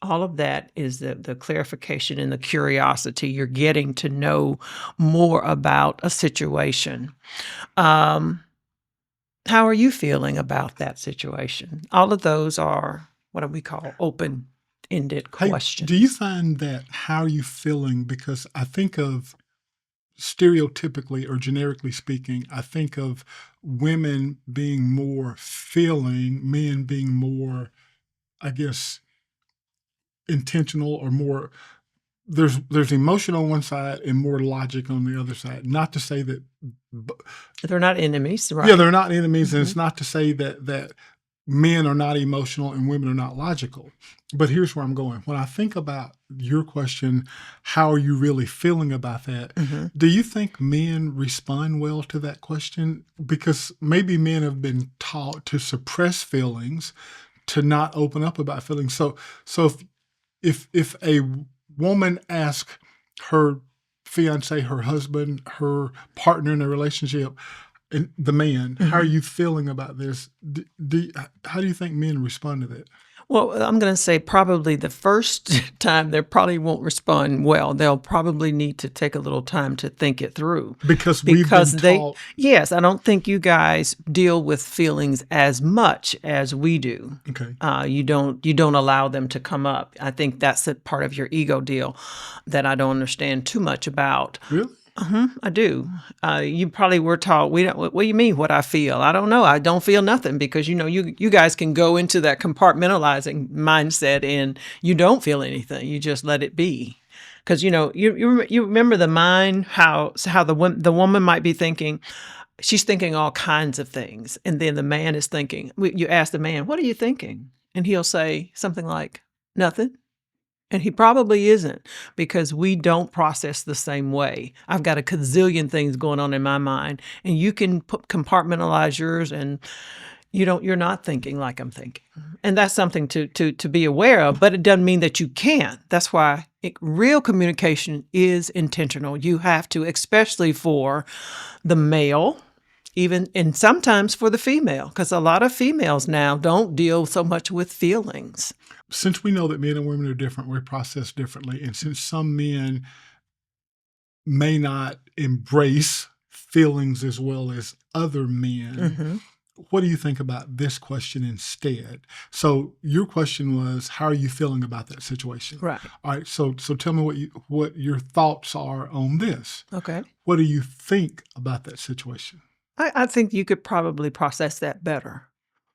All of that is the clarification and the curiosity. You're getting to know more about a situation. How are you feeling about that situation? All of those are what do we call open-ended questions.
Do you find that how are you feeling? Because I think of stereotypically or generically speaking, I think of women being more feeling, men being more, I guess, intentional or more. There's emotion on one side and more logic on the other side. Not to say that
they're not enemies, right?
Yeah, they're not enemies, and it's not to say that men are not emotional and women are not logical. But here's where I'm going. When I think about your question, how are you really feeling about that? Do you think men respond well to that question? Because maybe men have been taught to suppress feelings, to not open up about feelings. So if a woman asks her fiance, her husband, her partner in a relationship, and the man, how are you feeling about this? How do you think men respond to that?
Well, I'm going to say probably the first time they probably won't respond well. They'll probably need to take a little time to think it through
Because we've
because
been taught.
yes, I don't think you guys deal with feelings as much as we do.
Okay.
You don't allow them to come up. I think that's a part of your ego deal that I don't understand too much about.
Really?
I do. You probably were taught. We don't. What do you mean? What I feel? I don't know. I don't feel nothing because you guys can go into that compartmentalizing mindset and you don't feel anything. You just let it be. Because you remember the mind how the woman might be thinking. She's thinking all kinds of things, and then the man is thinking. You ask the man, "What are you thinking?" And he'll say something like, "Nothing." And he probably isn't because we don't process the same way. I've got a gazillion things going on in my mind, and you can compartmentalize yours, and you're not thinking like I'm thinking. And that's something to be aware of, but it doesn't mean that you can't. That's why real communication is intentional. You have to, especially for the male, even and sometimes for the female, because a lot of females now don't deal so much with feelings.
Since we know that men and women are different, we process differently. And since some men may not embrace feelings as well as other men, what do you think about this question instead? So your question was, how are you feeling about that situation?
Right.
All right. So tell me what your thoughts are on this.
Okay.
What do you think about that situation?
I think you could probably process that better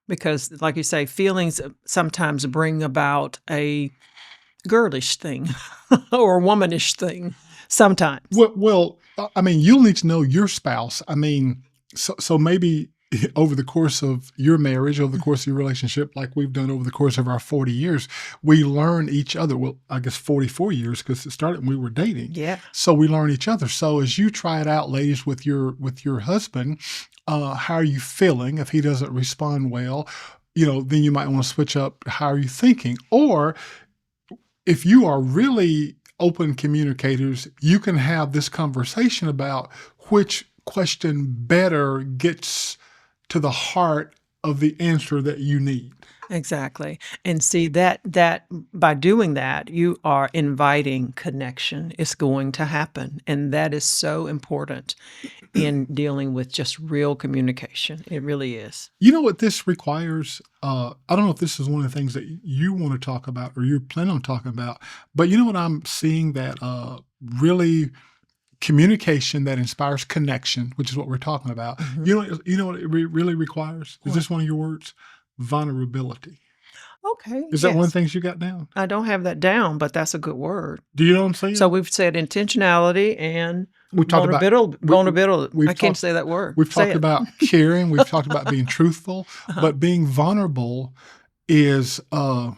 because, like you say, feelings sometimes bring about a girlish thing or a womanish thing sometimes.
Well, I mean, you'll need to know your spouse. I mean, so maybe over the course of your marriage, over the course of your relationship, like we've done over the course of our 40 years, we learn each other. Well, I guess 44 years because it started when we were dating.
Yeah.
So we learn each other. So as you try it out, ladies, with your husband, how are you feeling? If he doesn't respond well, then you might want to switch up. How are you thinking? Or if you are really open communicators, you can have this conversation about which question better gets to the heart of the answer that you need.
Exactly. And see that by doing that, you are inviting connection. It's going to happen. And that is so important in dealing with just real communication. It really is.
You know what this requires? I don't know if this is one of the things that you want to talk about or you plan on talking about, but you know what I'm seeing that really communication that inspires connection, which is what we're talking about. You know what it really requires? Is this one of your words? Vulnerability.
Okay.
Is that one of
Yes.
the things you got down?
I don't have that down, but that's a good word.
Do you know what I'm saying?
So we've said intentionality and
we talked about
vulnerability.
we've
I can't
talked-
say that word.
We've
Say
talked
it.
about caring. We've talked about being truthful, but being vulnerable is wow.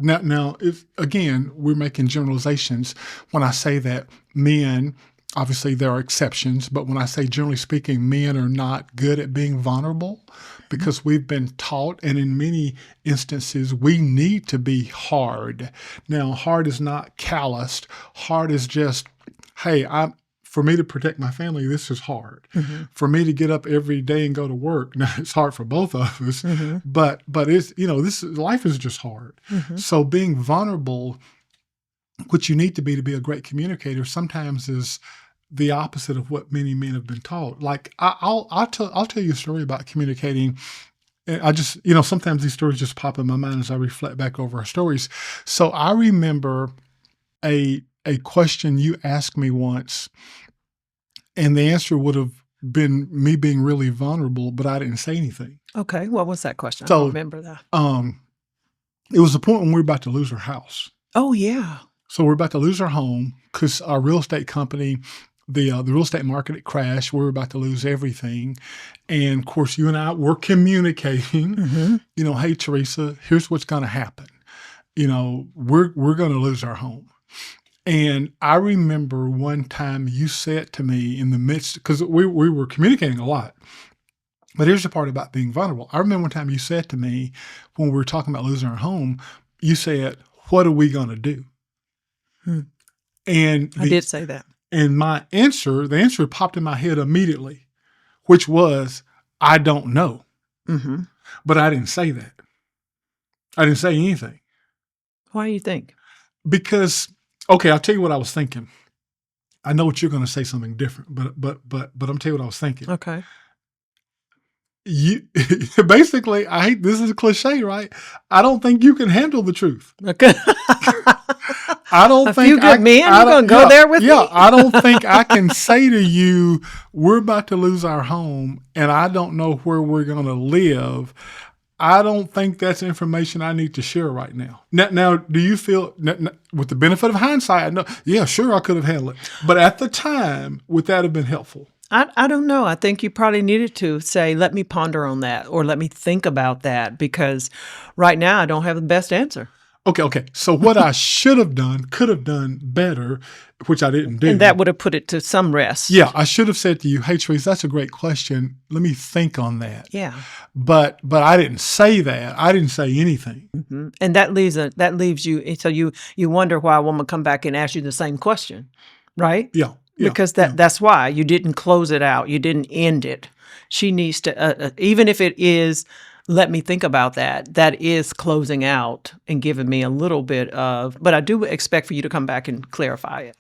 Now, if again we're making generalizations when I say that men. Obviously, there are exceptions, but when I say generally speaking, men are not good at being vulnerable because we've been taught, and in many instances, we need to be hard. Now, hard is not calloused. Hard is just, hey, for me to protect my family, this is hard. For me to get up every day and go to work, now it's hard for both of us, but it's life is just hard. So being vulnerable, what you need to be a great communicator, sometimes is the opposite of what many men have been taught. Like I'll tell you a story about communicating. I just sometimes these stories just pop in my mind as I reflect back over our stories. So I remember a question you asked me once, and the answer would have been me being really vulnerable, but I didn't say anything.
Okay. What was that question? I
So
don't remember that.
It was the point when we were about to lose our house.
Oh, yeah.
So we're about to lose our home because our real estate company, the real estate market had crashed. We were about to lose everything. And of course, you and I were communicating, hey, Teresa, here's what's going to happen. We're going to lose our home. And I remember one time you said to me in the midst, because we were communicating a lot. But here's the part about being vulnerable. I remember one time you said to me when we were talking about losing our home, you said, what are we going to do? And
I did say that.
And the answer popped in my head immediately, which was, I don't know. But I didn't say that. I didn't say anything
Why do you think?
because, okay, I'll tell you what I was thinking. I know what you're going to say something different, but I'm telling you what I was thinking.
Okay.
You basically, I hate this is a cliche, right? I don't think you can handle the truth.
Okay.
I don't
A
think
few good men.
I
You're
don't-
going to go there with me?
I don't think I can say to you, we're about to lose our home and I don't know where we're going to live. I don't think that's information I need to share right now. Now do you feel, with the benefit of hindsight, I know, yeah, sure, I could have handled it. But at the time, would that have been helpful?
I don't know. I think you probably needed to say, let me ponder on that or let me think about that because right now I don't have the best answer.
Okay. So what I should have done, could have done better, which I didn't do.
And that would have put it to some rest.
Yeah, I should have said to you, hey, Teresa, that's a great question. Let me think on that.
Yeah.
But I didn't say that. I didn't say anything.
Mm-hmm. And that leaves you, so you wonder why a woman come back and ask you the same question, right?
Yeah.
Because that's why you didn't close it out. You didn't end it. She needs to, even if it is, let me think about that. That is closing out and giving me a little bit of, but I do expect for you to come back and clarify it.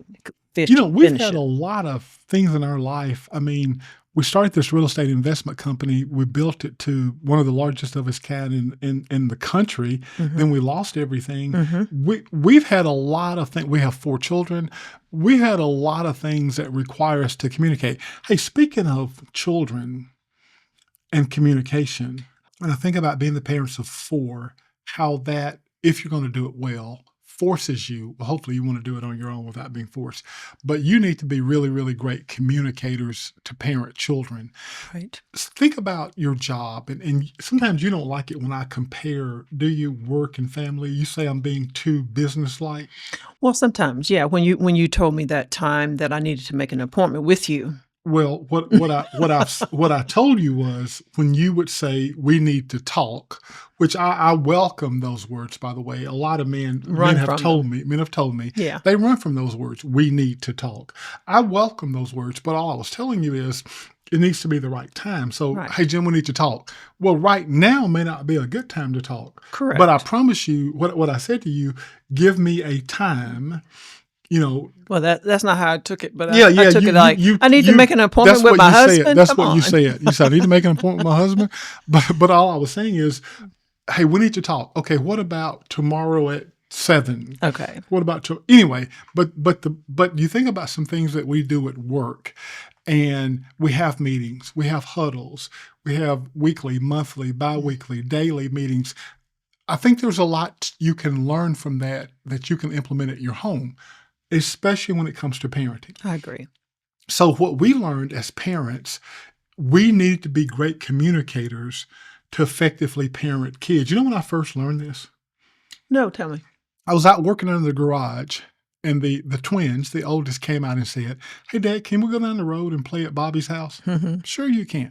We've had a lot of things in our life. I mean, we started this real estate investment company. We built it to one of the largest of its kind in the country.
Mm-hmm.
Then we lost everything.
Mm-hmm.
We've had a lot of things. We have 4 children. We had a lot of things that require us to communicate. Hey, speaking of children and communication, when I think about being the parents of 4, how that, if you're going to do it well, forces you, well, hopefully you want to do it on your own without being forced, but you need to be really, really great communicators to parent children.
Right.
Think about your job, and sometimes you don't like it when I compare, do you, work and family? You say I'm being too businesslike.
Well, sometimes, yeah. When you told me that time that I needed to make an appointment with you.
Well, what I told you was when you would say we need to talk, which I welcome those words, by the way. A lot of men have told me,
Yeah.
they run from those words. We need to talk. I welcome those words, but all I was telling you is it needs to be the right time. So,
Right.
Hey, Jim, we need to talk. Well, right now may not be a good time to talk.
Correct.
But I promise you, what I said to you, give me a time.
Well, that's not how I took it, but
Yeah,
I took it like I need to make an appointment
that's
with
what
my
you
husband.
said. That's
Come
what
on.
you said. You said I need to make an appointment with my husband, but all I was saying is, hey, we need to talk. Okay, what about tomorrow at 7?
Okay.
What about anyway? But you think about some things that we do at work, and we have meetings, we have huddles, we have weekly, monthly, biweekly, daily meetings. I think there's a lot you can learn from that you can implement at your home, especially when it comes to parenting.
I agree.
So what we learned as parents, we needed to be great communicators to effectively parent kids. You know when I first learned this?
No, tell me.
I was out working in the garage, and the twins, the oldest, came out and said, hey, Dad, can we go down the road and play at Bobby's house?
Mm-hmm.
Sure you can.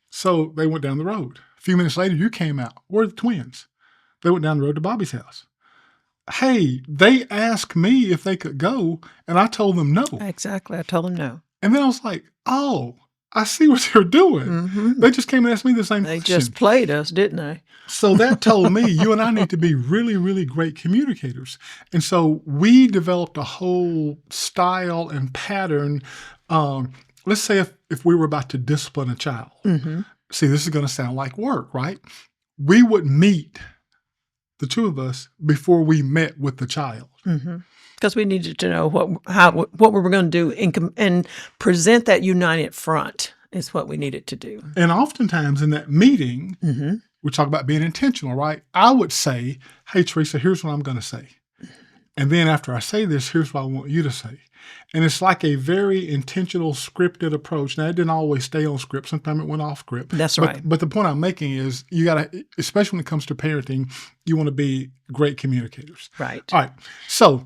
So they went down the road. A few minutes later, you came out. Where are the twins? They went down the road to Bobby's house. Hey, they asked me if they could go, and I told them no.
Exactly. I told them no.
And then I was like, oh, I see what they're doing.
Mm-hmm.
They just came and asked me the same
They
question.
just played us, didn't they?
So that told me you and I need to be really, really great communicators. And so we developed a whole style and pattern. Let's say if we were about to discipline a child.
Mm-hmm.
See, this is going to sound like work, right? We would meet, the two of us, before we met with the child.
Mm-hmm. Because we needed to know what we were going to do and present that united front is what we needed to do.
And oftentimes in that meeting,
Mm-hmm.
we talk about being intentional, right? I would say, hey, Teresa, here's what I'm going to say. And then after I say this, here's what I want you to say. And it's like a very intentional, scripted approach. Now, it didn't always stay on script. Sometimes it went off script.
That's right.
But the point I'm making is you got to, especially when it comes to parenting, you want to be great communicators.
Right.
All right. So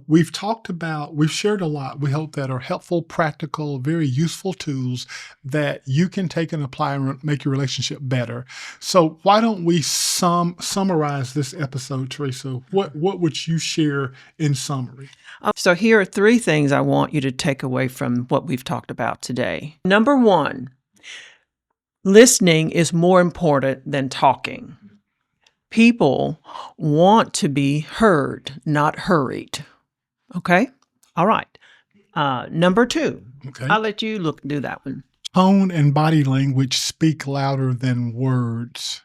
we've shared a lot, we hope, that are helpful, practical, very useful tools that you can take and apply and make your relationship better. So why don't we summarize this episode, Teresa? What would you share in summary?
So here are 3 things I want you to take away from what we've talked about today. Number 1, listening is more important than talking. People want to be heard, not hurried. Okay? All right. Number 2.
Okay.
I'll let you do that one.
Tone and body language speak louder than words.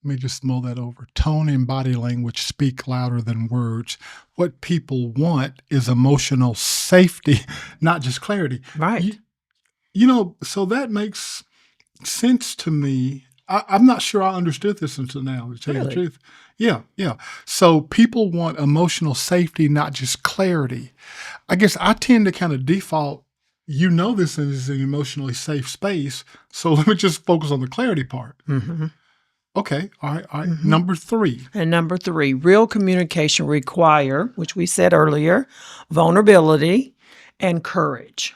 Let me just mull that over. Tone and body language speak louder than words. What people want is emotional safety, not just clarity.
Right.
So that makes sense to me. I'm not sure I understood this until now, to tell you the
Really?
truth. Yeah. So people want emotional safety, not just clarity. I guess I tend to kind of default, this is an emotionally safe space, so let me just focus on the clarity part.
Mm-hmm.
Okay, all right. Number 3.
And number 3, real communication require, which we said earlier, vulnerability and courage.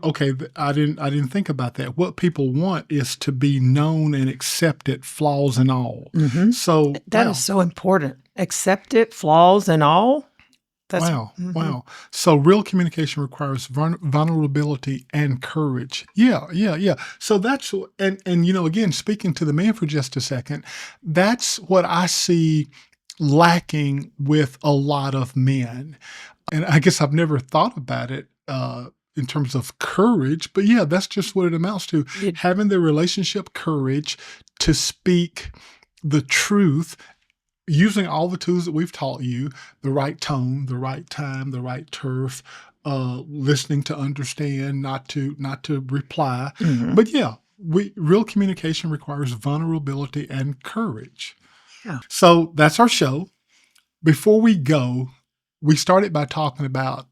Okay, I didn't think about that. What people want is to be known and accepted, flaws and all.
Mm-hmm.
So
That
wow.
is so important. Accept it, flaws and all. That's
Wow. So real communication requires vulnerability and courage. Yeah. So that's, and again, speaking to the man for just a second, that's what I see lacking with a lot of men. And I guess I've never thought about it in terms of courage, but yeah, that's just what it amounts to. Having the relationship courage to speak the truth, using all the tools that we've taught you, the right tone, the right time, the right turf, listening to understand, not to reply.
Mhm.
But yeah, real communication requires vulnerability and courage.
Yeah.
So that's our show. Before we go, we started by talking about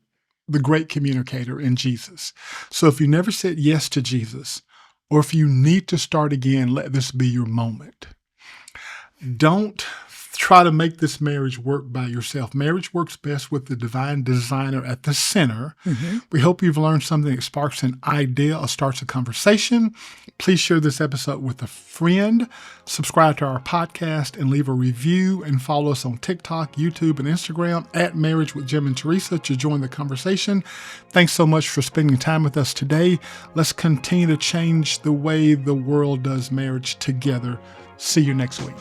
the great communicator in Jesus. So if you never said yes to Jesus, or if you need to start again, let this be your moment. Don't try to make this marriage work by yourself. Marriage works best with the divine designer at the center.
Mm-hmm.
We hope you've learned something that sparks an idea or starts a conversation. Please share this episode with a friend. Subscribe to our podcast and leave a review, and follow us on TikTok, YouTube, and Instagram at Marriage with Jim and Teresa to join the conversation. Thanks so much for spending time with us today. Let's continue to change the way the world does marriage together. See you next week.